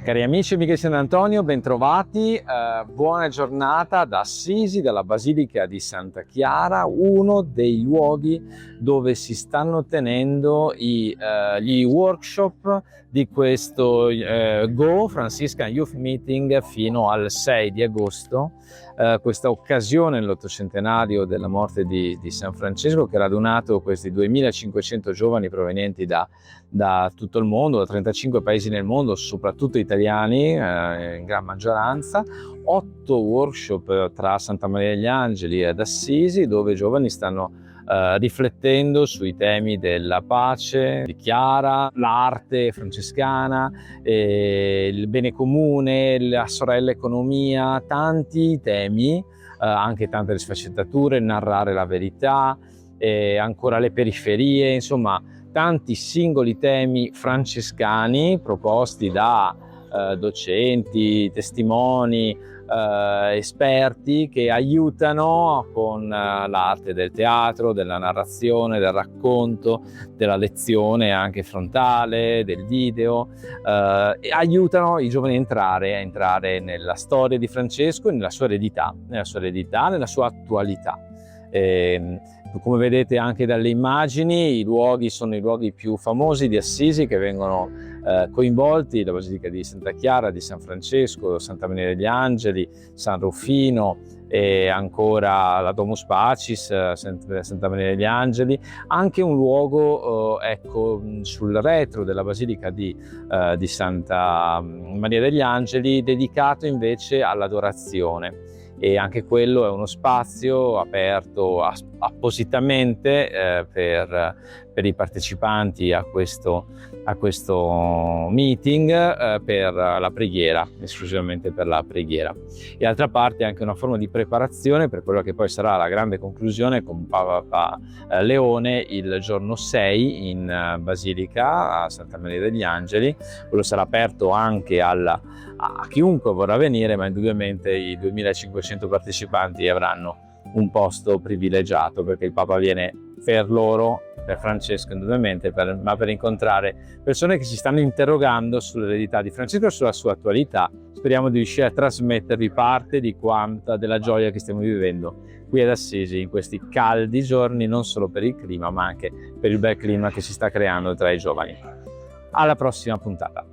Cari amici amiche di Sant'Antonio, bentrovati, buona giornata da Assisi, dalla Basilica di Santa Chiara, uno dei luoghi dove si stanno tenendo gli workshop di questo Go Franciscan Youth Meeting fino al 6 di agosto. Questa occasione nell'ottocentenario della morte di San Francesco, che ha radunato questi 2500 giovani provenienti da tutto il mondo, da 35 paesi nel mondo, soprattutto italiani in gran maggioranza. 8 workshop tra Santa Maria degli Angeli ed Assisi, dove i giovani stanno riflettendo sui temi della pace, di Chiara, l'arte francescana, il bene comune, la sorella economia, tanti temi, anche tante sfaccettature, narrare la verità, ancora le periferie, insomma tanti singoli temi francescani proposti da docenti, testimoni, esperti che aiutano con l'arte del teatro, della narrazione, del racconto, della lezione anche frontale, del video, e aiutano i giovani a entrare nella storia di Francesco e nella sua eredità, nella sua attualità. Come vedete anche dalle immagini, i luoghi sono i luoghi più famosi di Assisi che vengono coinvolti: la Basilica di Santa Chiara, di San Francesco, Santa Maria degli Angeli, San Rufino e ancora la Domus Pacis, Santa Maria degli Angeli. Anche un luogo sul retro della Basilica di Santa Maria degli Angeli dedicato invece all'adorazione. E anche quello è uno spazio aperto appositamente per i partecipanti a questo meeting, per la preghiera, esclusivamente per la preghiera. E d'altra parte anche una forma di preparazione per quello che poi sarà la grande conclusione con Papa Leone il giorno 6 in Basilica a Santa Maria degli Angeli. Quello sarà aperto anche a chiunque vorrà venire, ma indubbiamente i 2500 partecipanti avranno un posto privilegiato, perché il Papa viene per loro, per Francesco indubbiamente, ma per incontrare persone che si stanno interrogando sull'eredità di Francesco e sulla sua attualità. Speriamo di riuscire a trasmettervi parte di quanta della gioia che stiamo vivendo qui ad Assisi in questi caldi giorni, non solo per il clima ma anche per il bel clima che si sta creando tra i giovani. Alla prossima puntata.